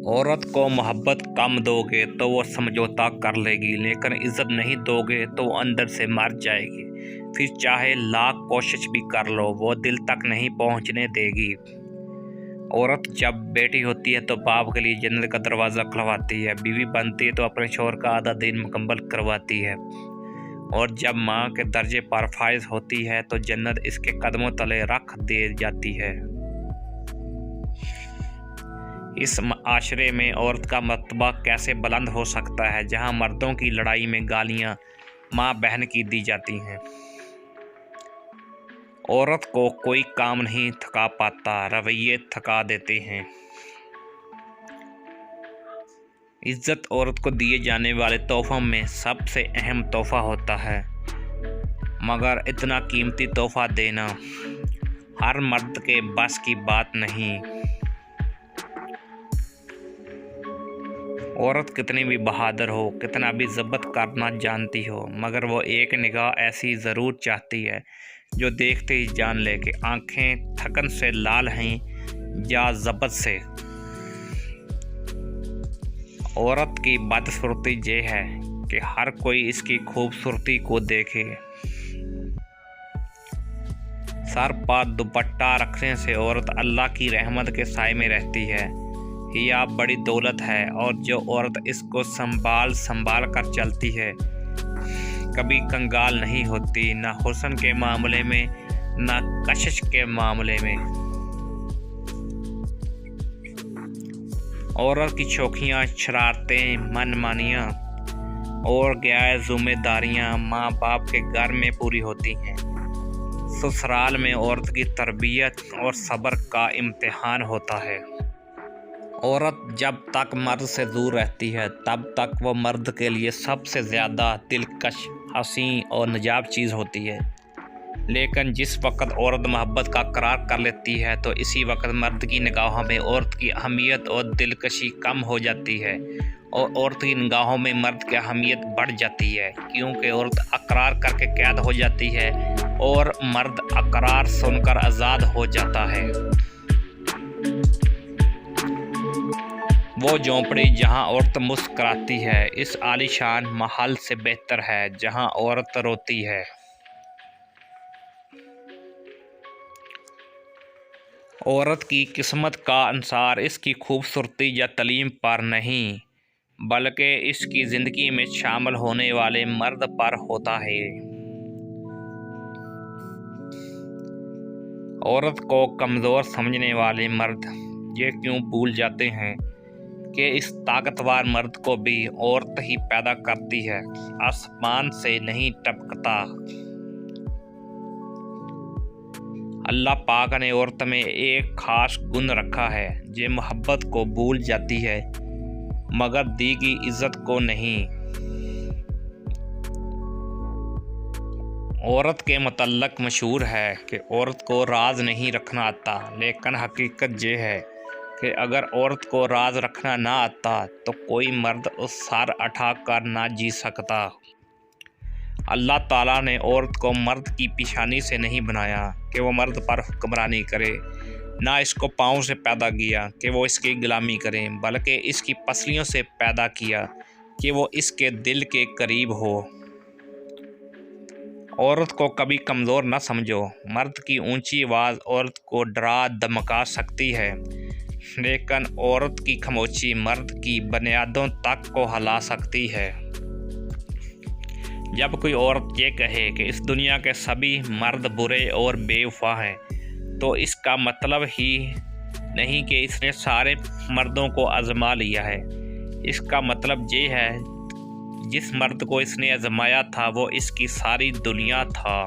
औरत को मोहब्बत कम दोगे तो वो समझौता कर लेगी, लेकिन इज्जत नहीं दोगे तो वो अंदर से मर जाएगी। फिर चाहे लाख कोशिश भी कर लो, वो दिल तक नहीं पहुंचने देगी। औरत जब बेटी होती है तो बाप के लिए जन्नत का दरवाज़ा खुलवाती है, बीवी बनती है तो अपने शौहर का आधा दिन मुकम्मल करवाती है, और जब माँ के दर्जे पर फाइज होती है तो जन्नत इसके कदमों तले रख दी जाती है। इस माशरे में औरत का मर्तबा कैसे बुलंद हो सकता है, जहाँ मर्दों की लड़ाई में गालियाँ माँ बहन की दी जाती हैं। औरत को कोई काम नहीं थका पाता, रवैये थका देते हैं। इज्जत औरत को दिए जाने वाले तोहफ़ों में सबसे अहम तोहफ़ा होता है, मगर इतना कीमती तोहफ़ा देना हर मर्द के बस की बात नहीं। औरत कितनी भी बहादुर हो, कितना भी ज़ब्त करना जानती हो, मगर वो एक निगाह ऐसी ज़रूर चाहती है जो देखते ही जान ले कि आंखें थकन से लाल हैं या ज़ब्त से। औरत की बदसूरती ये है कि हर कोई इसकी खूबसूरती को देखे। सर पर दुपट्टा रखने से औरत अल्लाह की रहमत के साए में रहती है। हिजाब बड़ी दौलत है, और जो औरत इसको संभाल कर चलती है कभी कंगाल नहीं होती, ना हुस्न के मामले में ना कशिश के मामले में। औरत की शौखियाँ, शरारतें, मनमानियाँ और गैर जिम्मेदारियाँ माँ बाप के घर में पूरी होती हैं। ससुराल में औरत की तरबियत और सब्र का इम्तिहान होता है। औरत जब तक मर्द से दूर रहती है तब तक वो मर्द के लिए सबसे ज़्यादा दिलकश, हसीन और नायाब चीज़ होती है, लेकिन जिस वक्त औरत मोहब्बत का करार कर लेती है तो इसी वक्त मर्द की निगाहों में औरत की अहमियत और दिलकशी कम हो जाती है, और औरत की निगाहों में मर्द की अहमियत बढ़ जाती है, क्योंकि औरत अकरार करके कैद हो जाती है और मर्द अकरार सुनकर आज़ाद हो जाता है। वो झोंपड़ी जहाँ औरत मुस्कुराती है इस आलीशान महल से बेहतर है जहाँ औरत रोती है। औरत की किस्मत का अंसार इसकी खूबसूरती या तलीम पर नहीं, बल्कि इसकी ज़िंदगी में शामिल होने वाले मर्द पर होता है। औरत को कमज़ोर समझने वाले मर्द ये क्यों भूल जाते हैं कि इस ताकतवर मर्द को भी औरत ही पैदा करती है, आसमान से नहीं टपकता। अल्लाह पाक ने औरत में एक खास गुण रखा है जो मोहब्बत को भूल जाती है मगर दी की इज्जत को नहीं। औरत के मुतल्लक मशहूर है कि औरत को राज नहीं रखना आता, लेकिन हकीकत ये है कि अगर औरत को राज रखना ना आता तो कोई मर्द उस सर उठा कर ना जी सकता। अल्लाह ताला ने औरत को मर्द की पेशानी से नहीं बनाया कि वो मर्द पर हुक्मरानी करे, ना इसको पाँव से पैदा किया कि वो इसकी गुलामी करें, बल्कि इसकी पसलियों से पैदा किया कि वो इसके दिल के करीब हो। औरत को कभी कमज़ोर न समझो। मर्द की ऊंची आवाज़ औरत को डरा धमका सकती है, लेकिन औरत की खामोशी मर्द की बुनियादों तक को हिला सकती है। जब कोई औरत ये कहे कि इस दुनिया के सभी मर्द बुरे और बेवफा हैं, तो इसका मतलब ही नहीं कि इसने सारे मर्दों को आजमा लिया है। इसका मतलब ये है जिस मर्द को इसने आजमाया था वो इसकी सारी दुनिया था।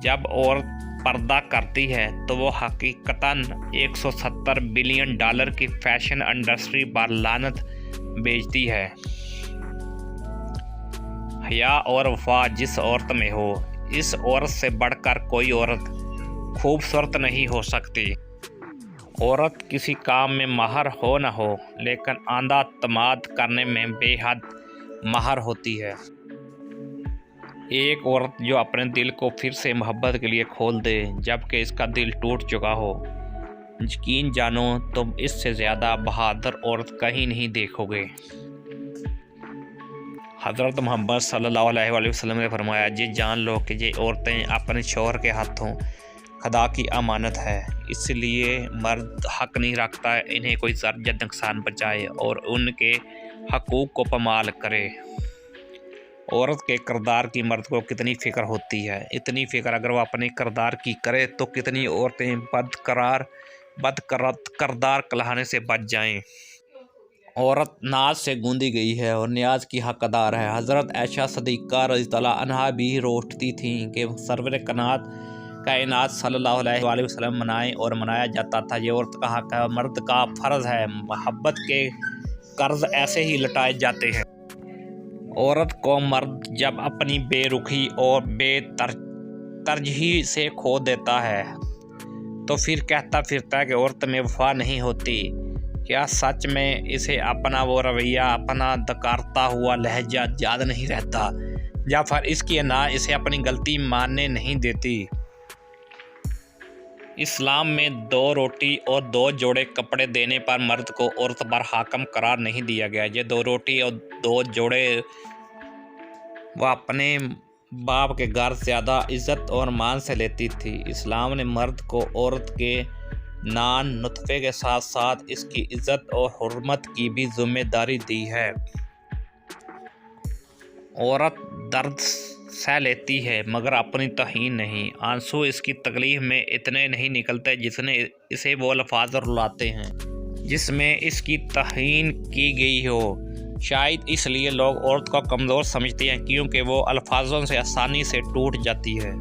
जब औरत पर्दा करती है तो वो हकीकतन 170 बिलियन डॉलर की फैशन इंडस्ट्री पर लानत बेचती है। हया और वफा जिस औरत में हो, इस औरत से बढ़कर कोई औरत खूबसूरत नहीं हो सकती। औरत किसी काम में माहिर हो न हो, लेकिन आंधा तमाद करने में बेहद माहिर होती है। एक औरत जो अपने दिल को फिर से मोहब्बत के लिए खोल दे जबकि इसका दिल टूट चुका हो, यकीन जानो तुम इससे ज़्यादा बहादुर औरत कहीं नहीं देखोगे। हज़रत मोहम्मद सल्लल्लाहु अलैहि वसल्लम ने फरमाया, ये जान लो कि ये औरतें अपने शौहर के हाथों खुदा की अमानत है, इसलिए मर्द हक नहीं रखता इन्हें कोई ज़र या नुकसान पहुँचाए और उनके हकूक़ को पामाल करे। औरत के किरदार की मर्द को कितनी फ़िक्र होती है, इतनी फ़िक्र अगर वो अपने किरदार की करे तो कितनी औरतें किरदार कहलाने से बच जाएं। औरत नाज से गूंदी गई है और न्याज की हकदार है। हज़रत आयशा सिद्दीक़ा रज़ियल्लाहु अन्हा भी रोटती थीं कि सरवर कायनात सल्लल्लाहु अलैहि वसल्लम मनाए और मनाया जाता था। ये औरत का हक है, मर्द का फ़र्ज़ है। मोहब्बत के कर्ज ऐसे ही लौटाए जाते हैं। औरत को मर्द जब अपनी बेरुखी और बेतरजीही से खो देता है तो फिर कहता फिरता है कि औरत में वफा नहीं होती। क्या सच में इसे अपना वो रवैया, अपना दकारता हुआ लहजा याद नहीं रहता, या फिर इसकी ना इसे अपनी गलती मानने नहीं देती। इस्लाम में 2 रोटी और 2 जोड़े कपड़े देने पर मर्द को औरत पर हाकम करार नहीं दिया गया। ये 2 रोटी और 2 जोड़े वह अपने बाप के घर ज़्यादा इज़्ज़त और मान से लेती थी। इस्लाम ने मर्द को औरत के नान नुतफ़े के साथ साथ इसकी इज़्ज़त और हुर्मत की भी जिम्मेदारी दी है। औरत दर्द सह लेती है मगर अपनी तहीन नहीं। आंसू इसकी तकलीफ़ में इतने नहीं निकलते जिसने इसे वो अल्फाज रुलाते हैं जिसमें इसकी तहीन की गई हो। शायद इसलिए लोग औरत को कमज़ोर समझते हैं क्योंकि वो अल्फाजों से आसानी से टूट जाती है।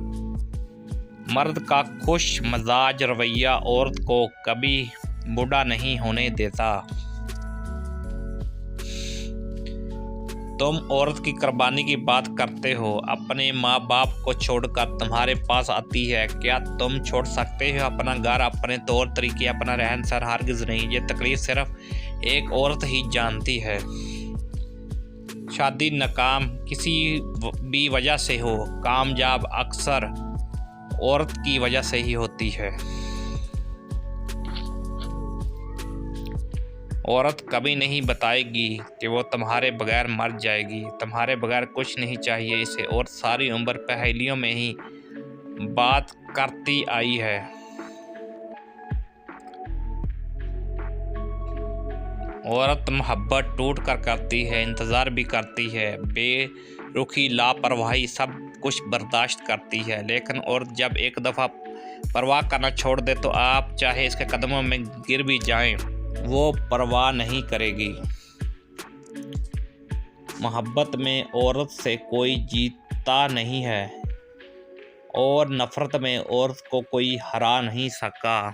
मर्द का खुश मजाज रवैया औरत को कभी बूढ़ा नहीं होने देता। तुम औरत की कुर्बानी की बात करते हो, अपने माँ बाप को छोड़कर तुम्हारे पास आती है। क्या तुम छोड़ सकते हो अपना घर, अपने तौर तरीके, अपना रहन सहन? हरगिज़ नहीं। ये तकलीफ सिर्फ एक औरत ही जानती है। शादी नाकाम किसी भी वजह से हो, कामयाब अक्सर औरत की वजह से ही होती है। औरत कभी नहीं बताएगी कि वो तुम्हारे बगैर मर जाएगी, तुम्हारे बगैर कुछ नहीं चाहिए इसे। और सारी उम्र पहेलियों में ही बात करती आई है। औरत मोहब्बत टूट कर करती है, इंतज़ार भी करती है, बेरुखी लापरवाही सब कुछ बर्दाश्त करती है। लेकिन औरत जब एक दफ़ा परवाह करना छोड़ दे तो आप चाहे इसके कदमों में गिर भी जाएं, वो परवाह नहीं करेगी। मोहब्बत में औरत से कोई जीतता नहीं है और नफ़रत में औरत को कोई हरा नहीं सका।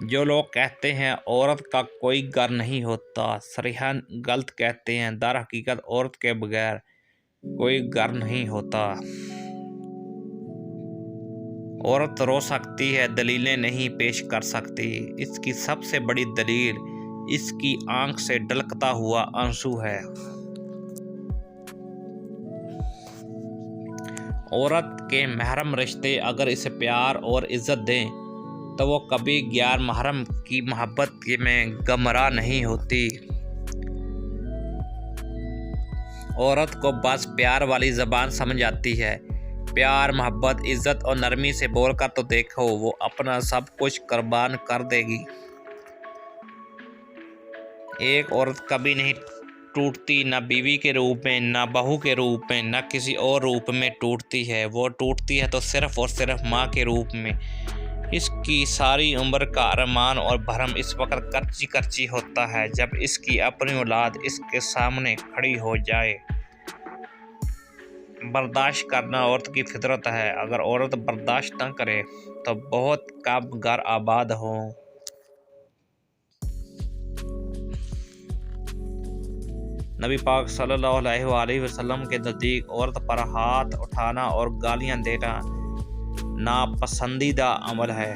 जो लोग कहते हैं औरत का कोई घर नहीं होता, सरीहन गलत कहते हैं। दर हकीकत औरत के बगैर कोई घर नहीं होता। औरत रो सकती है, दलीलें नहीं पेश कर सकती। इसकी सबसे बड़ी दलील इसकी आंख से ढलकता हुआ आंसू है। औरत के महरम रिश्ते अगर इसे प्यार और इज्जत दें तो वो कभी गैर महरम की मोहब्बत में गमरा नहीं होती। औरत को बस प्यार वाली ज़बान समझ आती है। प्यार, मोहब्बत, इज़्ज़त और नरमी से बोलकर तो देखो, वो अपना सब कुछ कुर्बान कर देगी। एक औरत कभी नहीं टूटती, न बीवी के रूप में, न बहू के रूप में, न किसी और रूप में टूटती है। वो टूटती है तो सिर्फ़ और सिर्फ माँ के रूप में। इसकी सारी उम्र का अरमान और भरम इस वक्त कच्ची कच्ची होता है जब इसकी अपनी औलाद इसके सामने खड़ी हो जाए। बर्दाश्त करना औरत की फितरत है। अगर औरत बर्दाश्त न करे तो बहुत कम घर आबाद हो। नबी पाक सल्लल्लाहु अलैहि वसल्लम के नज़दीक औरत पर हाथ उठाना और गालियां देना नापसंदीदा अमल है।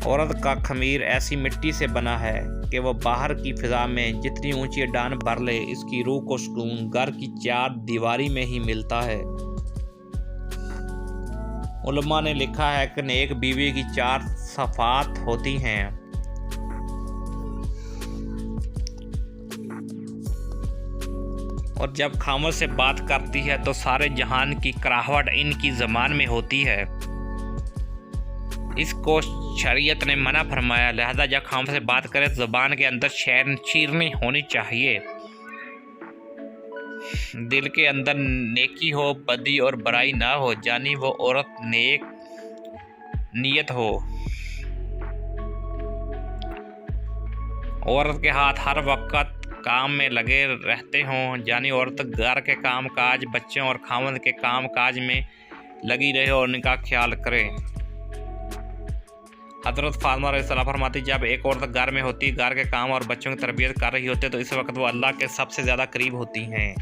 औरत का खमीर ऐसी मिट्टी से बना है कि वह बाहर की फिजा में जितनी ऊंची डान भर ले, इसकी रूह को सुकून घर की चार दीवारी में ही मिलता है। उलमा ने लिखा है कि नेक बीवी की 4 सफ़ात होती हैं। और जब खामोश से बात करती है तो सारे जहान की कराहट इनकी ज़बान में होती है। इसको शरीयत ने मना फरमाया, लिहाजा जब खामोश से बात करे तो ज़बान के अंदर चीरनी होनी चाहिए। दिल के अंदर नेकी हो, बदी और बुराई ना हो, जानी वो औरत नेक नियत हो। औरत के हाथ हर वक्त काम में लगे रहते हों, जानी औरत घर के काम काज, बच्चों और खामद के काम काज में लगी रहे और उनका ख्याल करे। हज़रत फातिमा रज़ियल्लाहु अन्हा फरमाती, जब एक औरत घर में होती, घर के काम और बच्चों की तरबियत कर रही होती, तो इस वक्त वो अल्लाह के सबसे ज़्यादा करीब होती हैं।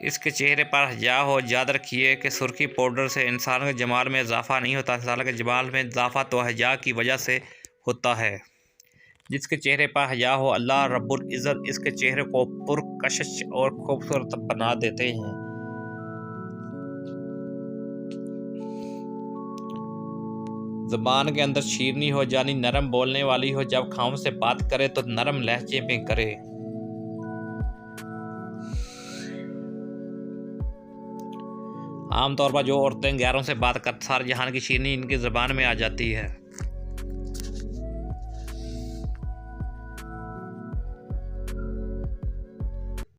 इसके चेहरे पर हया हो। याद रखिए कि सुर्खी पाउडर से इंसान के जमाल में इजाफा नहीं होता, इंसान के जमाल में इजाफा तो हया की वजह से होता है। जिसके चेहरे पर हया हो, अल्लाह रब्बुल इज़्ज़त इसके चेहरे को पुरकशिश और खूबसूरत बना देते हैं। ज़बान के अंदर शीरनी हो, यानी नरम बोलने वाली हो। जब खामोश से बात करे तो नरम लहजे में करे। आमतौर पर जो औरतें गैरों से बात कर, सारे जहान की शीरनी इनकी ज़बान में आ जाती है।